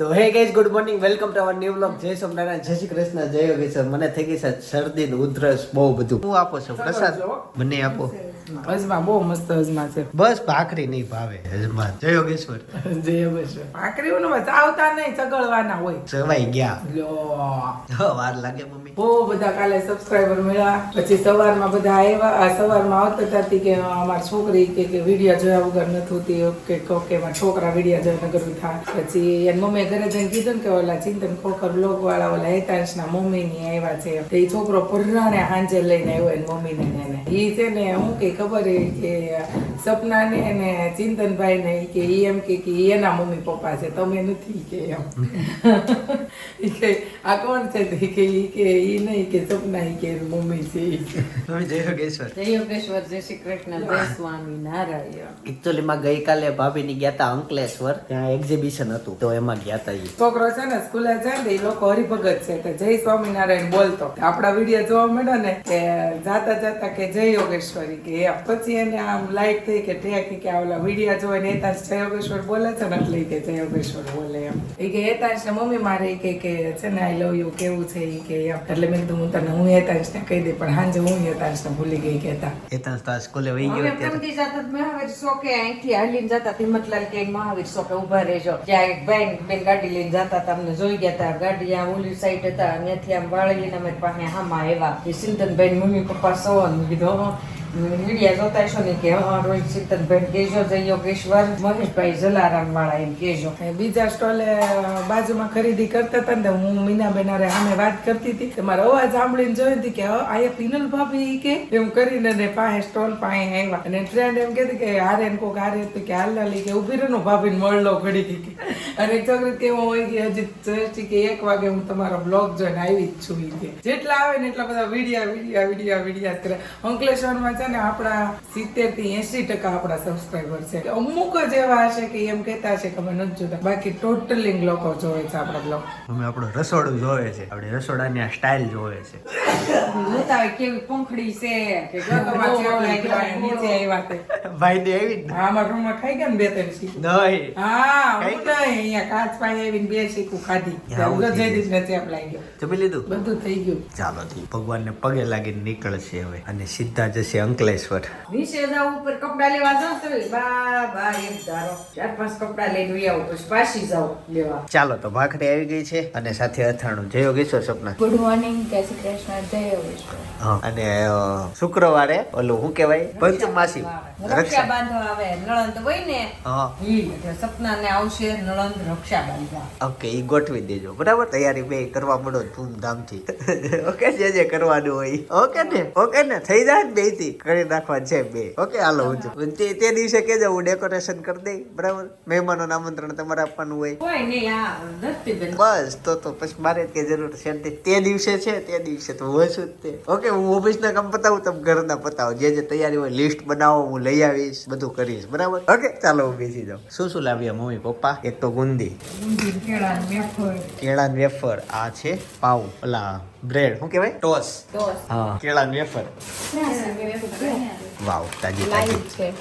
તો hey guys good morning welcome to our new vlog. જય સોમનારાયણ, જય શ્રી કૃષ્ણ, જય યોગેશ્વર. મને થઈ ગઈ છે શરદી ને ઉધરસ બહુ બધું. હું આપો છો પ્રસાદ મને આપો. અજમા બહુ મસ્ત અજમા છે. બસ ભાખરી નહીં ભાવે હજમાં. જય યોગેશ્વર. જય યોગેશ્વર. ભાખરીઓનો ચાવતા નહીં, ચગળવાના હોય. સવાઈ ગયા. લો વાર લાગે મમ્મી. બહુ બધા કાલે સબસ્ક્રાઇબર મળ્યા. પછી સવારમાં બધા આવ્યા. આ સવારમાં આવતા હતી કે અમારી છોકરી કે વિડીયો જોયા વગર નથી હોતી કે મારા છોકરા વિડીયો જોઈને કરવું થાય. પછી એની મમ્મી ઘરે જઈને કીધું ને કે ઓલા ચિંતન ખોખર બ્લોગ વાળા ઓલા હેતાંશના મમ્મી ની આવ્યા છે. તો એ છોકરો પરાણે હાંજે લઈને આવ્યો એની મમ્મી ને એને. એ છે ને હું કઈ ખબર કે સપના ને એને ચિંતનભાઈ ને કે ઈ એમ કે એના મમ્મી પપ્પા છે, તમે નથી કે એમ. કે આ કોણ છે કે ઈ નહીં કે સપના ઈ કે મમ્મી છે. જય યોગેશ્વર. જય યોગેશ્વર, જય શ્રી કૃષ્ણ, જય સ્વામી નારાયણ. એકચ્યુઅલી માં ગઈકાલે ભાભીની ગયા હતા અંકલેશ્વર, ત્યાં એક્ઝિબિશન હતું તો એમાં ગયા હતા. છોકરો છે ને સ્કૂલે જાય ને એ લોકો હરિભગત છે કે જય સ્વામિનારાયણ બોલતો. આપડા વિડીયો જોવા મળ્યો ને કે જાતા જાતા કે જય યોગેશ્વરી કે પછી એને આમ લાઈટ થઈ કે ઠેક કે ઓલા વિડીયો જોવા ને હેતાંશ જય યોગેશ્વર બોલે છે ને એટલે કે જય યોગેશ્વર બોલે એમ. એ કે હેતાંશ ને મમ્મી મારે કે છે ને આઈ લવ યુ કેવું છે એ કે એમ. એટલે મેં કીધું હું તને હું હેતાંશ ને કહી દે, પણ હાંજે હું હેતાંશ ને ભૂલી ગઈ કેતા. હેતાંશ તો સ્કૂલે વહી ગયો અમે ત્યારે. સમજી જતા મહાવીર ચોકે અહીંથી હાલીને જતા હિંમતલાલ કે મહાવીર ચોકે ઉભા રહેજો. ત્યાં એક બેન ગાડી લઈને જતા તમને જોઈ ગયા હતા. ગાડી આ ઓલી સાઈડ હતા, ત્યાંથી આમ વાળીને અમે પાસે હામાં આવ્યા. એ ચિંતનભાઈ મમ્મી પપ્પા સૌ કીધું વિડીયા જોતા છો ને કે રોજ ચિંતનભાઈ કેજો જય યોગેશ્વર મહેશભાઈ જલારામ વાળા એમ કેજો. બીજા સ્ટોલે બાજુમાં ખરીદી કરતા હતા ને હું મીનાબેન હારે સામે વાત કરતી હતી. તમારો અવાજ સાંભળીને જોઈ હતી કે આયા પિનલ ભાભી કે એમ કરીને ને પાસે સ્ટોલ પાસે આવ્યા. અને ફ્રેન્ડ એમ કહેતી કે હારે કોક હારે હતી કે હાલ લી કે ઉભી રહો ભાભી ને મળલો ઘડી હતી. અને એક છોકરી કેવું હોય કે હજી કે 1 વાગે હું તમારો બ્લોગ જોઈને આવી જ છું. કે જેટલા આવે ને એટલા બધા વિડીયા કરે. અંકલેશ્વરમાં છે ને આપણા 70 થી 80% આપણા સબસ્ક્રાઇબર છે. અમુક જ એવા હશે કે એમ કહેતા હશે કે અમે નથી જોતા, બાકી ટોટલી લોકો જોવે છે આપણા બ્લોગ. અમે આપણું રસોડું જોવે છે, આપણી રસોડાની આ સ્ટાઇલ જોવે છે. બતાવે કેવી પંખડી છે કે ગગમાં કેવું લાગ્યું નીચે આવ્યા તે. ભાઈ ને આવી જ હા, અમારા રૂમમાં ખાઈ ગયા ને 2-3 શીખું. નહીં. હા, હું નહીં અહીંયા કાચ પાસે આવીને 2 શીખું ખાધી. આવું ત્યાં થઈ જયદીપ ને ચેપ લાગ્યો. જમી લીધું. બધું થઈ ગયું. ચાલો ભગવાનને પગે લાગીને નીકળશે હવે અને સીધા જશે અંકલેશ્વર. નીચે જાવ ઉપર કપડા લેવા જાવ તો બા એક ધારો 4-5 કપડા લઈને આવો પછી પાછી જાવ લેવા. ચાલો તો ભાખરી આવી ગઈ છે અને સાથે અથાણું. જય યોગેશ્વર સપના. ગુડ મોર્નિંગ, જય શ્રી કૃષ્ણ, જય યોગેશ્વર. હા, અને શુક્રવારે ઓલું શું કહેવાય પંચમાસી રક્ષા બાંધવા આવે નળંદ હોય ને હા એટલે સપનાને આવશે નળંદ રક્ષા બાંધવા. ઓકે, ઈ ગોઠવી દેજો બરાબર. તૈયારી બે કરવા મળો ધૂમધામથી. ઓકે, જે કરવાનું હોય. ઓકે ને થઈ જાય ને બે થી કરી નાખવા છે બે. ઓકે હાલો હું તે દિવસે કેજો હું ડેકોરેશન કરી દઈ બરાબર. મહેમાનોને આમંત્રણ તમારે આપવાનું હોય ને આ ધરતીબેન બસ તો પછી મારે કે જરૂર છે તે દિવસે છે તે દિવસે તો હોય શું જ તે. ઓકે, હું ઓફિસના કામ પતાવું, તમે ઘરના પતાવો. જે તૈયારી હોય લિસ્ટ બનાવો, હું લઈ આવીશ, બધું કરીશ બરાબર. ઓકે ચાલો હું બેસી જાઉં. શું લાવ્યા મમ્મી પપ્પા? એક તો ગુંદી, કેળા વેફર, આ છે પાઉ, ઓલા બ્રેડ શું કહેવાય ટોસ. હા, કેળા વેફર. વાવ, તાજી તાજી છે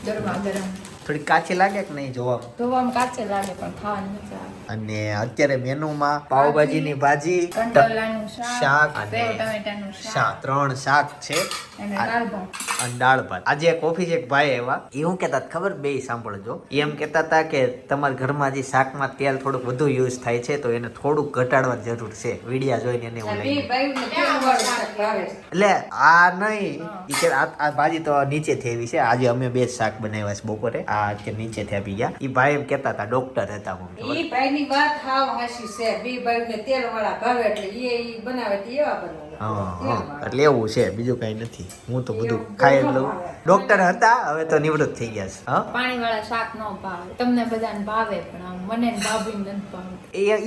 ગરમા ગરમ. થોડી કાચી લાગે કે નહીં જોવામાં? ધોવામાં કાચે લાગે પણ ખાવાની મજા આવે. અને અત્યારે મેનુમાં પાવભાજીની ભાજી, કંટોલાનું શાક સેવ અને ટમેટાનું શાક, 3 શાક છે અને દાળ ભાત. અને દાળ ભાત. આજે એક ઓફિસ એક ભાઈ એવા એ શું કહેતા હતા ખબર, બે સાંભળજો. એમ કહેતા હતા કે તમારા ઘરમાં જે શાકમાં તેલ થોડુંક વધુ યુઝ થાય છે તો એને થોડુંક ઘટાડવાની જરૂર છે. વિડિયા જોઈને એને એવું બે લાગ્યું. ભાઈને તેલવાળું શાક ભાવે. એટલે આ નહીં ઈ કે આ ભાજી તો નીચેથી આવી છે. આજે અમે 2 શાક બનાવ્યા છે બપોરે. આ અત્યારે નીચેથી આપી ગયા. ઈ ભાઈ એમ કહેતા હતા, ડોક્ટર હતા મમ્મી. ઈ ભાઈની વાત હાવ હાચી છે. બે ભાઈને તેલવાળા ભાવે એટલે ઈ બનાવે તે એવા બનાવે. હા, એટલે એવું છે, બીજું કઈ નથી. હું તો બધું ખાઈ લઉં. ડોક્ટર હતા, હવે તો નિવૃત્ત થઈ ગયા છે. હા, પાણીવાળા શાક ન ભાવે. તમને બધાને ભાવે પણ આમ મને ને ભાભીને નથી ભાવતું.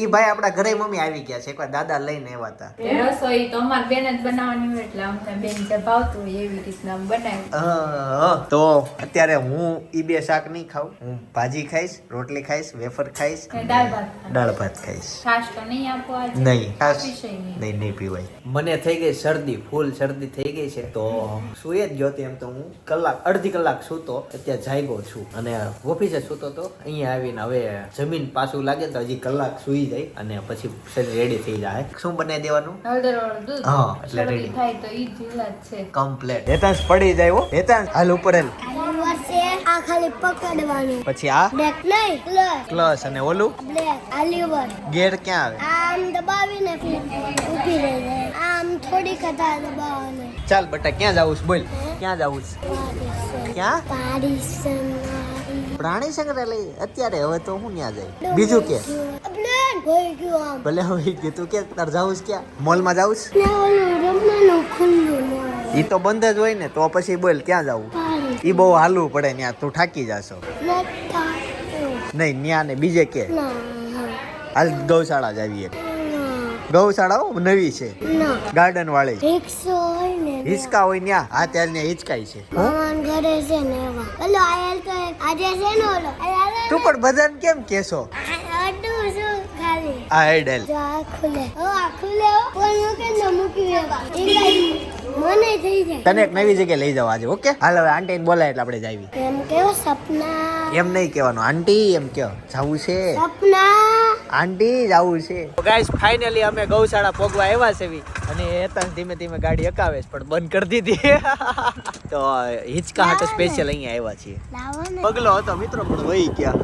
ઈ ભાઈ આપણા ઘરે મમ્મી આવી ગયા છે. એકવાર દાદા લઈને આવ્યા હતા. તે રસોઈ તો અમારે બેન જ બનાવવાની હોય એટલે અમને બેન જે ભાવતું હોય એવી રીતના અમે બનાવી. તો અત્યારે હું ઈ 2 શાક નહીં ખાઉં. હું ભાજી ખાઈશ, રોટલી ખાઈશ, વેફર ખાઈશ, અને દાળ ભાત ખાય. દાળ ભાત ખાઈશ. છાશ તો નહીં આપો આજે? નહીં ખાસ વિષય નહીં. નહીં પીવાય. મને થઈ ગઈ શરદી, ફૂલ શરદી થઈ ગઈ છે. તો સુઈ જ ગયો એમ તો હું અડધી કલાક સૂતો, અત્યારે જાગ્યો છું અને ઓફિસે સૂતો તો અહીંયા આવીને હવે જમીન પાછું લાગે તો હજી કલાક સુઈ જાય અને પછી શરીર રેડી થઈ જાય. શું બનાવી દેવાનું? હળદર વાળું દૂધ. હા, એટલે શરદી ready. થાય તો ઈ જ ઈલાજ છે. કમ્પ્લેટ. હેતાંશ પડી જાય હો. હેતાંશ હાલ ઉપર હાલ. આ ખાલી પકડવાનું, પછી આ બ્રેક નહીં, ક્લચ અને ઓલું બ્રેક, આ લીવર, ગેર ક્યાં આવે? આમ દબાવીને ફિર ઊભી રહી જાય. આમ થોડી કતાર દબાવવાનું. ચાલ બટા ક્યાં જાવું છે? બોલ ક્યાં જાવું છે? ક્યાં? પ્રાણી સંગ્રહાલય. અત્યારે હવે તો હું ત્યાં જાય. બીજું કે ભલે હવે તું કે તાર જાવું છે ક્યાં? મોલમાં જાવું છે? રમવાનું ખુલ્લું ન ઈ તો બંધ જ હોય ને, તો પછી બોલ ક્યાં જાવું? ઈ બહુ હાલવું પડે ત્યાં, તું થાકી જાશો. નહીં ન્યા ને બીજે કે હાલ ગૌશાળા જ આવીએ. ગૌશાળા નવી છે, ગાર્ડન વાળી. રિક્ષો હોય ને, હિંચકા હોય ન્યા. હા ત્યારે ન્યા હિંચકાય છે. મામાના ઘરે છે ને એવા. ઓલો આયલ તો આજે છે ને ઓલો તું પણ બધાને કેમ કેશો? અડું શું ખાલી આ આઈડલ જો આ ખુલે. આ ખુલે કોઈ મૂકે ને મૂકી દેવા. મને થઈ જાય. તને એક નવી જગ્યાએ લઈ જાવ આજે. ઓકે હાલ હવે આંટીને બોલાય એટલે આપણે જાવી. એમ કેવો સપના, એમ નહીં કહેવાનું આંટી, એમ કહો જાવું છે સપના. આંટી જાવું છે. ગાઈસ ફાઇનલી અમે ગૌશાળા પોગવા આવ્યા છે અને હેતાંશ ધીમે ધીમે ગાડી હકાવે છે પણ બંધ કરી દીધી. તો હિંચકા હાટો સ્પેશિયલ અહીંયા આવ્યા છીએ. લાવો ને પગલો હતો મિત્રો પણ વહી ગયા.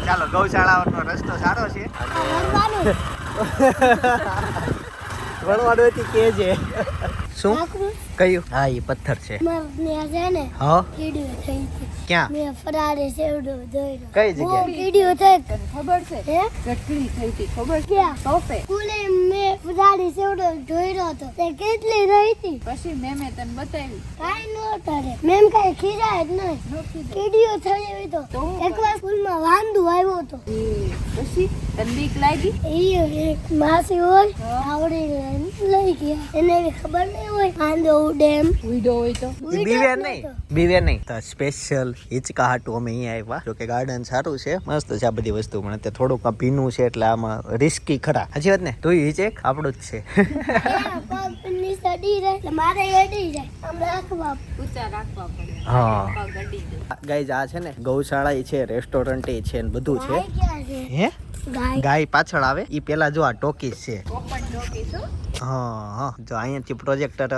ચાલો ગૌશાળાનો રસ્તો સારો છે. ભગવાનું. વણવાનું હતી કે છે શું આકરું કયું? હા એ પથ્થર છે. મારે છે ને હા કીડીઓ થઈ હતી. ક્યાં? મેં ફરારે સેવડો દોર્યો. કઈ બહુ જગ્યાએ? કીડીઓ થઈ. ખબર છે હે ગઠડી થઈ હતી ખબર ક્યાં? તોફે સ્કૂલે મેં ફરારે સેવડો દોર્યો હતો. તે કેટલી રહી હતી? પછી મેં તને બતાવી કાઈ નો તારે. મેમ કાઈ ખીજાય જ નહીં. કીડીઓ થઈ એવી તો એકવાર સ્કૂલમાં વાંદો આવ્યો હતો. પછી તને બીક લાગી એ એક માસી હોય આવડી લઈ ગયા. એને એવી ખબર નહીં હોય વાંદો ઉડે એમ. વિડો હોય તો બીવે નહીં, બીવે નહીં. તો સ્પેશિયલ હિંચકા હાટું અમે અહીંયા આવ્યા. જો કે ગાર્ડન સારું છે, મસ્ત છે આ બધી વસ્તુ, પણ અત્યારે થોડુંક આ ભીનું છે એટલે આમાં રિસ્કી ખરા. સાચી વાત ને? તું હિંચેક આપણું જ છે. પગની સડી રહે એટલે મારે એડી જાય. આમ રાખવા ઊંચા રાખવા પડે હા પગ અડી જાય. ગાઈઝ આ છે ને ગૌશાળા ય છે, રેસ્ટોરન્ટ છે ને બધું છે. ગાય ક્યાં છે? હે ગાય ગાય પાછળ આવે. ઈ પેલા જો આ ટોકીસ છે. ઓપન ટોકી છો હા હા જો અહીંયાથી પ્રોજેક્ટર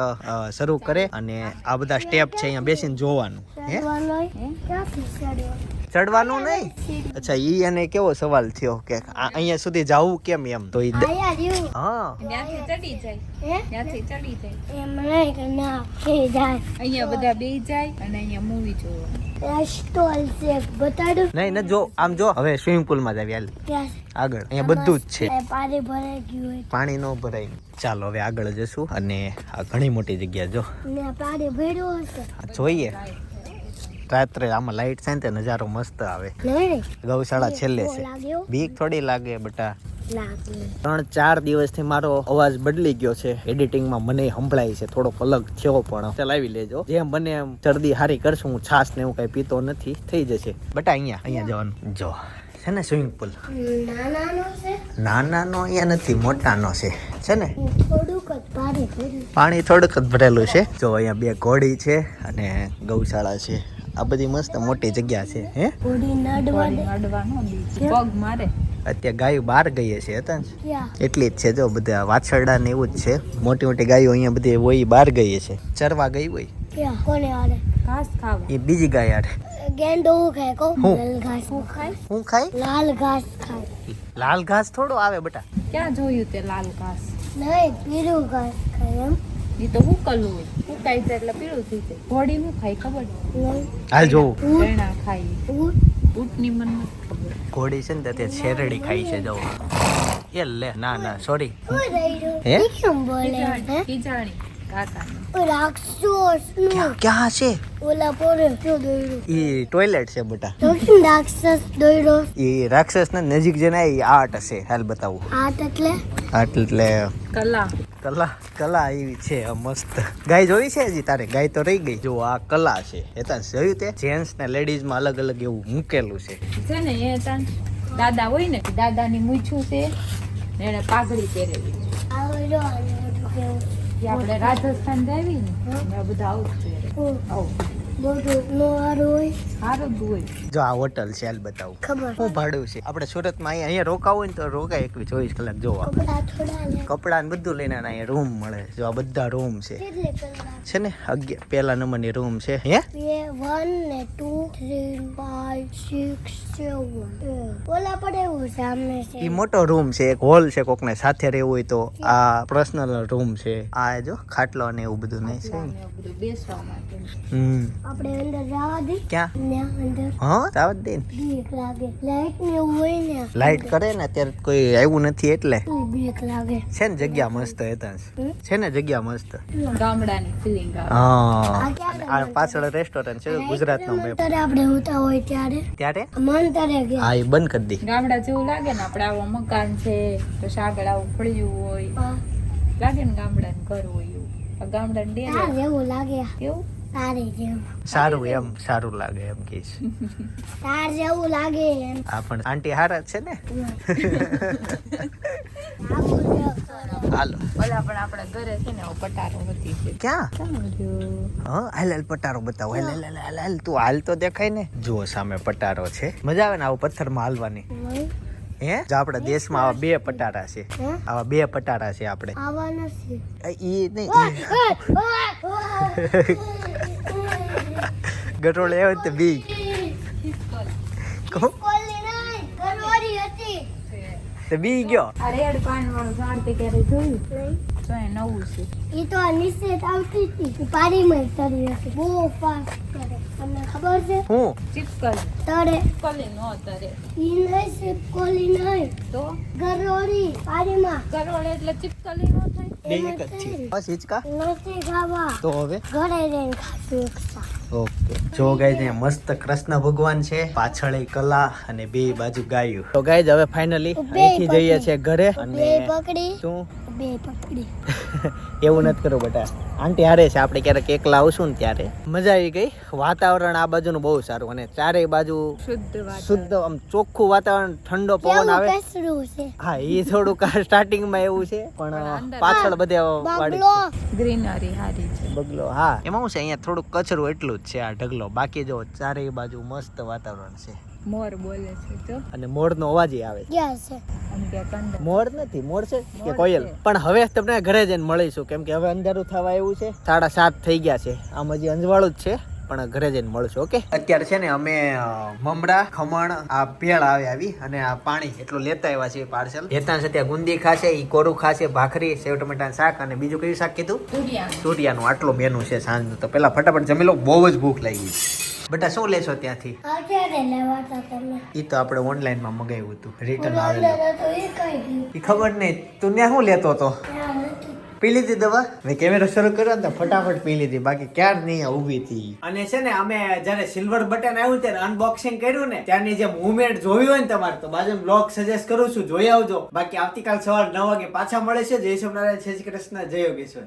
શરૂ કરે અને આ બધા સ્ટેપ છે અહીંયા બેસીને જોવાનું. હે ચડવાનો હોય? ક્યાંથી ચડવાનો? ચડવાનું નહીં. અચ્છા ઈ અને કેવો સવાલ થયો કે અહીંયા સુધી જવું કેમ એમ? તો ઈ આયા જેવું. હા ત્યાંથી ચડી જાય હે? ત્યાંથી ચડી જાય એમ નહીં કે ના થઈ જાય. અહીંયા બધા બેસી જાય અને અહીંયા મૂવી જોવા આ સ્ટોલ છે બતાડું. નહીં ન જો આમ જો. હવે સ્વિમિંગ પુલ માં જ આવી હાલ ક્યાં છે? આગળ. અહીંયા બધું જ છે. એ પાણી ભરાઈ ગયું હોય. પાણી ન ભરાય. ચાલો હવે આગળ જશું અને આ ઘણી મોટી જગ્યા જો ને પાણી ભર્યું હશે. આ જોઈએ. રાત્રે આમાં લાઈટ છે ને તે નજારો મસ્ત આવે. નહીં ગૌશાળા છેલ્લે છે. લાગ્યો બીક થોડી લાગે બટા. લાગે. 3-4 દિવસથી મારો અવાજ બદલી ગયો છે. એડિટિંગમાં મને સંભળાય છે થોડોક અલગ થયો પણ ચલાવી લેજો. જેમ બને એમ શરદી હારી કરશું. હું છાસ ને એવું કઈ પીતો નથી, થઈ જશે. બટા અહીંયા જવાનું જો છે ને સ્વિમિંગ પુલ. નાનાનો છે. નાનાનો અહીંયા નથી, મોટાનો છે ને. થોડુંક જ પાણી ભર્યું. પાણી થોડુંક જ ભરેલું છે. જો અહીંયા 2 ઘોડી છે અને ગૌશાળા છે. આ બધી મસ્ત મોટી જગ્યા છે. હે ઘોડી નડવા દે. અડવાનો પગ મારે અત્યારે ગાયો બહાર ગઈ છે હતા ક્યાં? એટલી જ છે. જો બધા વાછરડા ને એવું જ છે. મોટી મોટી ગાયો અહીંયા બધી હોય બહાર ગઈ છે, ચરવા ગઈ હોય. ક્યાં? કોને આડે? ઘાસ ખાવા એ બીજી ગાય આડે. ગેંડો ખાય કો? હું? લાલ ઘાસ ખાય. હું ખાય? લાલ ઘાસ ખાય. લાલ ઘાસ થોડો આવે બટા. ક્યાં જોયું તે લાલ ઘાસ નહીં પીળું ઘાસ ખાય એમ. એ તો હુકલું હોય હુકાઈ જાય એટલે પીળું થઈ જાય. ઘોડી હું ખાઈ ખબર નહીં. હાલ જોવું. ચણા ખાઈ ઊંટ. ઊંટની મને નથી ખબર. ઘોડી છે ને તે શેરડી ખાઈ છે. જો એ લે ના સોરી. કોઈ રહ્યું. હે? ઈ કેમ બોલે? હે? ખીજાણી કાકાની ઓ રાક્ષસનું. ક્યાં છે? ઓલા પોરે શું દોડ્યું? ઈ ટોયલેટ છે બટા. તો કેમ રાક્ષસ દોડ્યો? ઈ રાક્ષસ ને નજીક જઈને ઈ આર્ટ હશે. હાલ બતાવું. આટ એટલે આર્ટ એટલે કલા કલા એવી છે મસ્ત. ગાય જોઈ છે હજી તારે? ગાય તો રહી ગઈ. જો આ કલા છે. એ તાર જોયું તે જેન્ટ્સ ને લેડીઝ માં અલગ અલગ એવું મૂકેલું છે. છે ને એ તાન દાદા હોય ને દાદાની મૂછું છે ને એને પાઘડી પહેરેલી છે. આવડો આને મોટું કેવું. કે આપણે રાજસ્થાન જાવી ને આ બધા આવું જ છે. આવું બધું નો હારું હોય સારું જ હોય. જો આ હોટલ છે હાલ બતાવું ખબર શું ભાડું છે આપણે સુરતમાં અહીંયા રોકાવું હોય ને તો રોકાય 24 કલાક જોવા કપડા થોડા લે કપડા ને બધું લઈને અહીંયા રૂમ મળે જો આ બધા રૂમ છે કેટલે કલાક છે ને 11 પહેલા નંબરની રૂમ છે હે 1 ને 2 3 5 6 7 ઓલા પડે એવું સામે છે ઈ મોટો રૂમ છે એક હોલ છે કોકને સાથે રહેવું હોય તો આ પર્સનલ રૂમ છે આ જો ખાટલો ને એવું બધું નહીં છે ને એવું બધું બેસવા માટે. આપણે અંદર જવા દે ક્યાં ને અંદર હા તાવત દે ને બીક લાગે લાઈટ ને એવું હોય ને લાઈટ કરે ને અત્યારે કોઈ આવ્યું નથી એટલે તો બીક લાગે છે ને જગ્યા મસ્ત હતા છે ને જગ્યા મસ્ત ગામડાની ફિલિંગ આવે. હા આ ક્યાં આ પાછળ રેસ્ટોરન્ટ છે ગુજરાતનો મેપ ત્યારે આપણે હોતા હોય ત્યારે ત્યારે મન તારે ગયા હા એ બંધ કરી દી ગામડા જેવું લાગે ને આપણે આવો મકાન છે પછી આગળ આવું ફળિયું હોય લાગે ને ગામડાનું ઘર હોય એવું. આ ગામડાનું ડેરી તાર જેવું લાગે કેવું તારે જેવું સારું એમ સારું લાગે એમ કહીશ તાર જેવું લાગે એમ આ પણ આંટી હારા જ છે ને આવું જેવું. હાલો ઓલા પણ આપણા ઘરે છે ને પટારો હતી છે. ક્યાં કેમ બધું હા હાલ પટારો બતાવો હાલ તું હાલ તો દેખાય ને જુઓ સામે પટારો છે મજા આવે ને આવો પથ્થરમાં હાલવાની હે જો આપણા દેશમાં આવા 2 પટારા છે આવા 2 પટારા છે આપણે આવા નથી ઈ નહીં ગટોળ આવે તો બી કહો કોલી નહીં ગરવારી હતી તો બી ગયો આ રેડ પાન વાળું ઝાડ તે ક્યારે જોયું નહીં તો એ નવું છે. ઈ તો નીચે આવતી હતી પારીમાં તરી હતી બહુ ફાસ્ટ કરે તમને ખબર છે હું ચીપકલ તરે કલી નો તરે ઈ નહીં સિપકોલી નહીં તો ગરોરી પારીમાં કરોળ એટલે ચીપકલી નો થાય. બે એક જ છે બસ હિચકા નથી ખાવા તો હવે ઘરે જઈને ખાશું એક સાથ ઓકે જો ગાઈઝ અહીંયા મસ્ત કૃષ્ણ ભગવાન છે પાછળ કલા અને બે બાજુ ગાયું તો ગાઈઝ હવે ફાઇનલી અહીંથી જઈએ છે ઘરે બે અને પકડી શું બે પકડી એવું નથી કરો બેટા આંટી હારે છે આપણે ક્યારેક એકલા આવશું ને ત્યારે મજા આવી ગઈ વાતાવરણ આ બાજુનું બહુ સારું અને ચારેય બાજુ શુદ્ધ વાત. શુદ્ધ આમ ચોખ્ખું વાતાવરણ ઠંડો પવન કેવું આવે કસરું છે હા એ થોડુંક સ્ટાર્ટિંગમાં એવું છે પણ પાછળ બધે વાડી બગલો ગ્રીનરી હારી છે. બગલો હા એમાં શું છે અહીંયા થોડુંક કચરું એટલું જ છે આ ઢગલો બાકી જો ચારેય બાજુ મસ્ત વાતાવરણ છે મોર બોલે છે તો અને મોરનો અવાજ આવે છે ક્યાં છે આમ કે કંદ મોર નથી મોર છે કે મોર કોયલ છે. પણ હવે તમને ઘરે જઈને મળીશું કેમ કે હવે અંધારું થવા આવ્યું છે 7:30 થઈ ગયા છે આમ હજી અંજવાળું જ છે પણ ઘરે જઈને મળશું ઓકે અત્યારે છે ને અમે મમરા ખમણ આ ભેળ આવી અને આ પાણી એટલું લેતા આવ્યા છીએ પાર્સલ લેતા છે ત્યાં ગુંદી ખાશે ઈ કોરું ખાશે ભાખરી સેવ ટમેટાનું શાક અને બીજું કયું શાક કીધું દુનિયા સૂર્યાનું આટલું મેનુ છે સાંજનું તો પેલા ફટાફટ જમી લો બહુ જ ભૂખ લાગી બેટા શું લેશો ત્યાંથી અત્યારે લેવાતા તમે ઈ તો આપણે ઓનલાઈનમાં મગાવ્યું હતું રિટર્ન આવેલું અંદર તો એ કઈ ગયું ઈ ખબર નહીં તું ત્યાં શું લેતો હતો ત્યાં નથી પી લીધી દવા મેં કેમેરો શરૂ કર્યો ને તો ફટાફટ પી લીધી બાકી ક્યાં નહીં ઊભી હતી અને છે ને અમે જયારે સિલ્વર બટન આવ્યું ત્યારે અનબોક્સિંગ કર્યું ને ત્યારની જે મુવમેન્ટ જોવી હોય ને તમારે તો બાજુ બ્લોગ સજેસ્ટ કરું છું જોઈ આવજો બાકી આવતીકાલ સવાર 9 વાગે પાછા મળે છે જય સોમનારાયણ જય શ્રી કૃષ્ણ જય યોગેશ્વર